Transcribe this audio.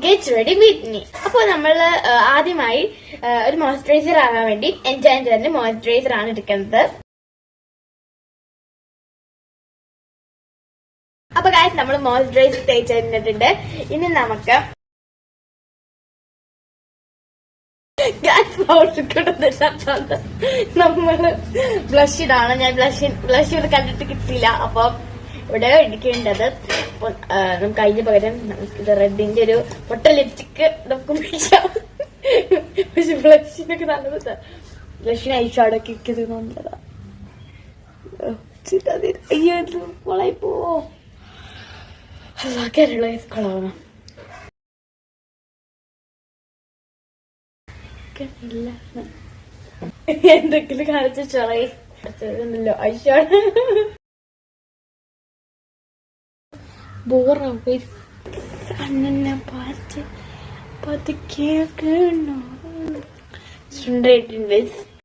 Get ready with me. അപ്പൊ നമ്മള് ആദ്യമായി ഒരു മോയ്സ്ചറൈസർ ആകാൻ വേണ്ടി എൻജോയറിന്റെ മോയ്സ്ചറൈസർ ആണ് എടുക്കുന്നത്. അപ്പൊ ഗൈസ് നമ്മൾ മോയ്സ്ചറൈസർ തേച്ചിട്ടുണ്ട്. ഇനി നമുക്ക് നമ്മള് ബ്ലഷ് ഇടാണ്. ഞാൻ ബ്ലഷ് ഇവിടെ കണ്ടിട്ട് കിട്ടിയില്ല. അപ്പൊ ഇവിടെ ഇടിക്കേണ്ടത് നമുക്ക് അതിന് പകരം ഇത് റെഡിന്റെ ഒരു പൊട്ട ലിപ്സ്റ്റിക്ക് നമുക്ക് ഉപയോഗിക്കാം. പക്ഷെ ബ്ലഷിനൊക്കെ നല്ലത്. ബ്ലഷിന് ഐഷാഡൊക്കെ ഇരിക്കുന്നത് നല്ലതാ. അയ്യോ കൊളായി പോവോ. കേരള കളറാണ്. എന്തെങ്കിലും കാണിച്ച ചൊറയില്ലോ ഐഷാഡ് ബോറാവും. അന്നെ പാറ്റ് പതുക്കെ സുന്ദരായിട്ടുണ്ട്.